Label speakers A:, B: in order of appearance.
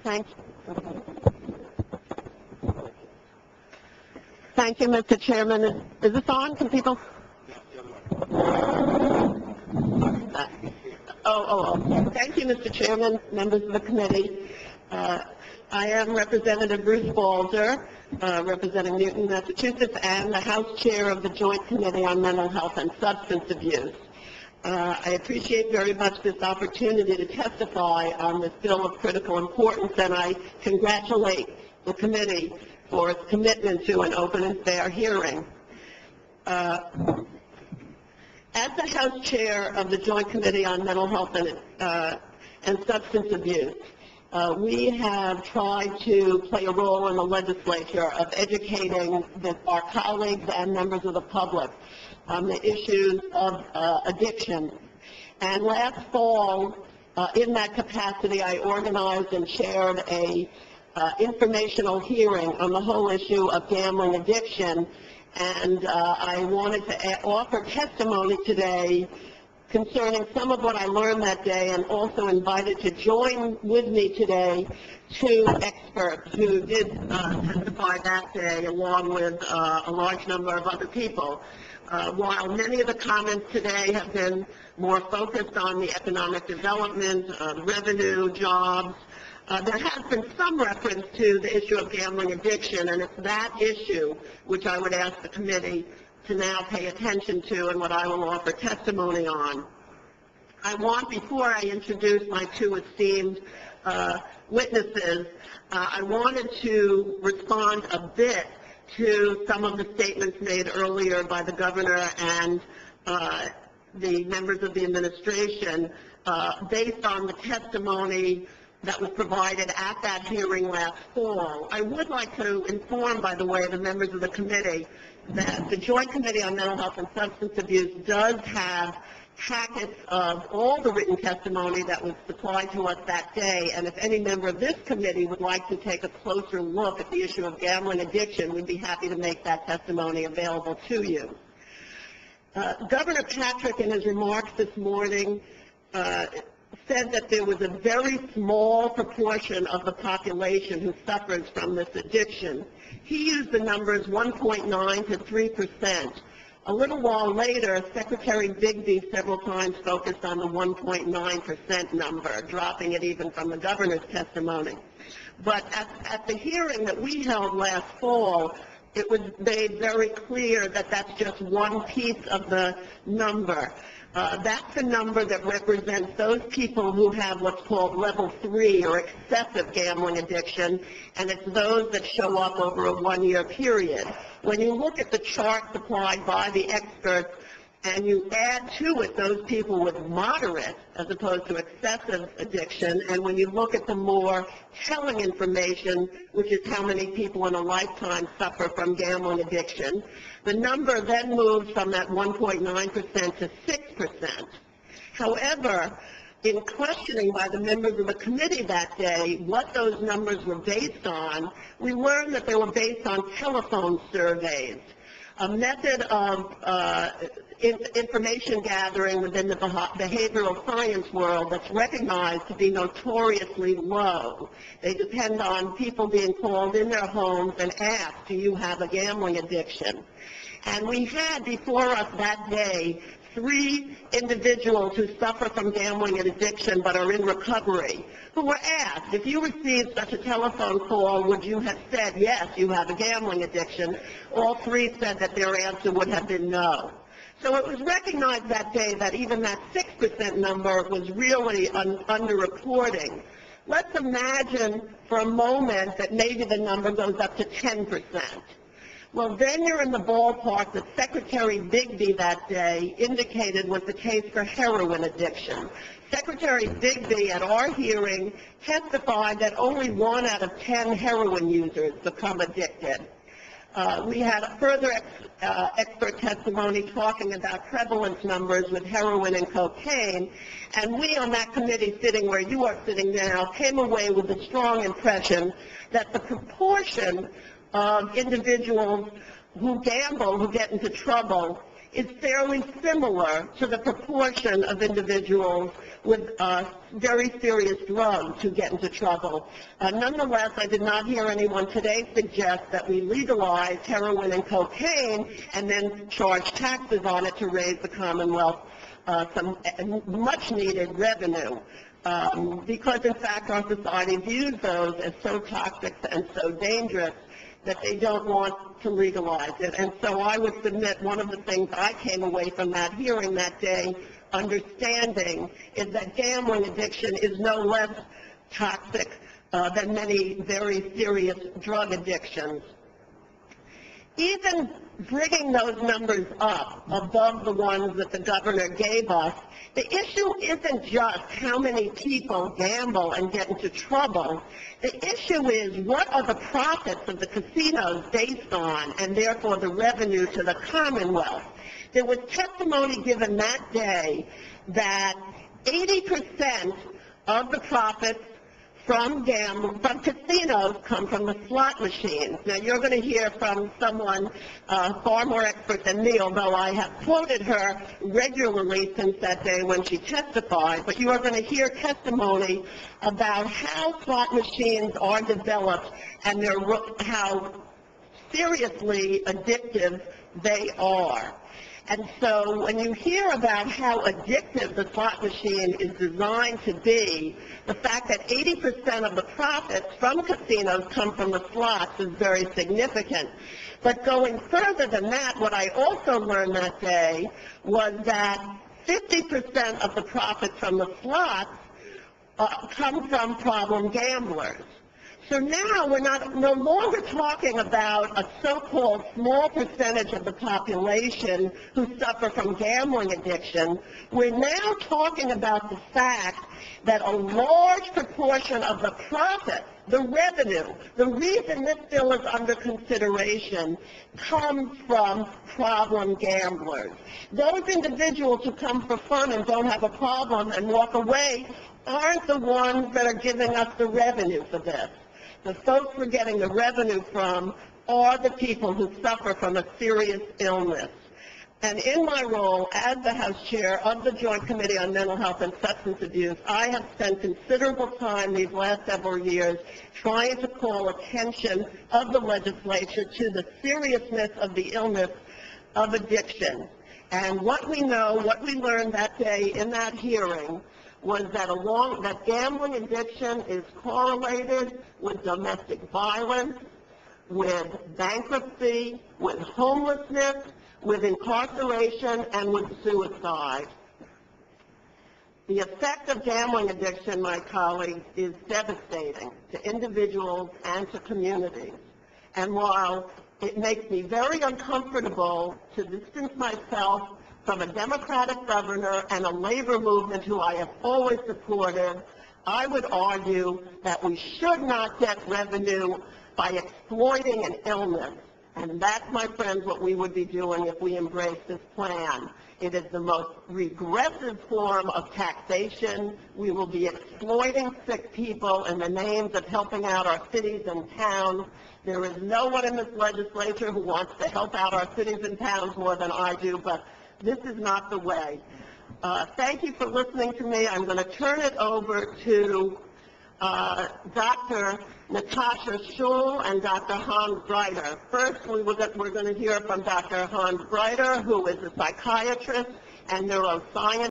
A: Thank you, Mr. Chairman. Is this on? Can people? Thank you, Mr. Chairman, members of the committee. I am Representative Ruth Balser, representing Newton, Massachusetts, and the House Chair of the Joint Committee on Mental Health and Substance Abuse. I appreciate very much this opportunity to testify on this bill of critical importance, and I congratulate the committee for its commitment to an open and fair hearing. As the House Chair of the Joint Committee on Mental Health and Substance Abuse, we have tried to play a role in the legislature of educating our colleagues and members of the public on the issues of addiction. And last fall, in that capacity, I organized and chaired a informational hearing on the whole issue of gambling addiction, and I wanted to offer testimony today concerning some of what I learned that day, and also invited to join with me today two experts who did testify that day, along with a large number of other people. While many of the comments today have been more focused on the economic development, revenue, jobs, there has been some reference to the issue of gambling addiction, and it's that issue which I would ask the committee to now pay attention to, and what I will offer testimony on. I want, before I introduce my two esteemed witnesses, I wanted to respond a bit to some of the statements made earlier by the governor and the members of the administration based on the testimony that was provided at that hearing last fall. I would like to inform, by the way, the members of the committee that the Joint Committee on Mental Health and Substance Abuse does have packets of all the written testimony that was supplied to us that day, and if any member of this committee would like to take a closer look at the issue of gambling addiction, we'd be happy to make that testimony available to you. Governor Patrick, in his remarks this morning, said that there was a very small proportion of the population who suffers from this addiction. He used the numbers 1.9 to 3%. A little while later, Secretary Bigby several times focused on the 1.9% number, dropping it even from the governor's testimony. But at the hearing that we held last fall, it was made very clear that that's just one piece of the number. That's the number that represents those people who have what's called level 3 or excessive gambling addiction, and it's those that show up over a one-year period. When you look at the chart supplied by the experts and you add to it those people with moderate as opposed to excessive addiction, and when you look at the more telling information, which is how many people in a lifetime suffer from gambling addiction, the number then moves from that 1.9% to 6%. However, in questioning by the members of the committee that day what those numbers were based on, we learned that they were based on telephone surveys, a method of information gathering within the behavioral science world that's recognized to be notoriously low. They depend on people being called in their homes and asked, do you have a gambling addiction? And we had before us that day 3 individuals who suffer from gambling and addiction but are in recovery, who were asked, if you received such a telephone call, would you have said, yes, you have a gambling addiction? All 3 said that their answer would have been no. So it was recognized that day that even that 6% number was really underreporting. Let's imagine for a moment that maybe the number goes up to 10%. Well, then you're in the ballpark that Secretary Bigby that day indicated was the case for heroin addiction. Secretary Bigby at our hearing testified that only 1 out of 10 heroin users become addicted. We had further expert testimony talking about prevalence numbers with heroin and cocaine, and we on that committee sitting where you are sitting now came away with a strong impression that the proportion of individuals who gamble, who get into trouble, is fairly similar to the proportion of individuals with very serious drugs who get into trouble. Nonetheless, I did not hear anyone today suggest that we legalize heroin and cocaine and then charge taxes on it to raise the Commonwealth some much-needed revenue. Because, in fact, our society views those as so toxic and so dangerous that they don't want to legalize it. And so I would submit one of the things I came away from that hearing that day understanding is that gambling addiction is no less toxic than many very serious drug addictions. Even bringing those numbers up above the ones that the governor gave us, the issue isn't just how many people gamble and get into trouble. The issue is what are the profits of the casinos based on, and therefore the revenue to the Commonwealth. There was testimony given that day that 80% of the profits from casinos come from the slot machines. Now, you're going to hear from someone far more expert than me, although I have quoted her regularly since that day when she testified. But you are going to hear testimony about how slot machines are developed and how seriously addictive they are. And so when you hear about how addictive the slot machine is designed to be, the fact that 80% of the profits from casinos come from the slots is very significant. But going further than that, what I also learned that day was that 50% of the profits from the slots come from problem gamblers. So now we're no longer talking about a so-called small percentage of the population who suffer from gambling addiction. We're now talking about the fact that a large proportion of the profit, the revenue, the reason this bill is under consideration comes from problem gamblers. Those individuals who come for fun and don't have a problem and walk away aren't the ones that are giving us the revenue for this. The folks we're getting the revenue from are the people who suffer from a serious illness. And in my role as the House Chair of the Joint Committee on Mental Health and Substance Abuse, I have spent considerable time these last several years trying to call attention of the legislature to the seriousness of the illness of addiction. And what we know, what we learned that day in that hearing, was that gambling addiction is correlated with domestic violence, with bankruptcy, with homelessness, with incarceration, and with suicide. The effect of gambling addiction, my colleagues, is devastating to individuals and to communities. And while it makes me very uncomfortable to distance myself from a Democratic governor and a labor movement who I have always supported, I would argue that we should not get revenue by exploiting an illness. And that's, my friends, what we would be doing if we embrace this plan. It is the most regressive form of taxation. We will be exploiting sick people in the names of helping out our cities and towns. There is no one in this legislature who wants to help out our cities and towns more than I do, but this is not the way. Thank you for listening to me. I'm going to turn it over to Dr. Natasha Schul and Dr. Hans Breiter. First, we're going to hear from Dr. Hans Breiter, who is a psychiatrist and neuroscientist.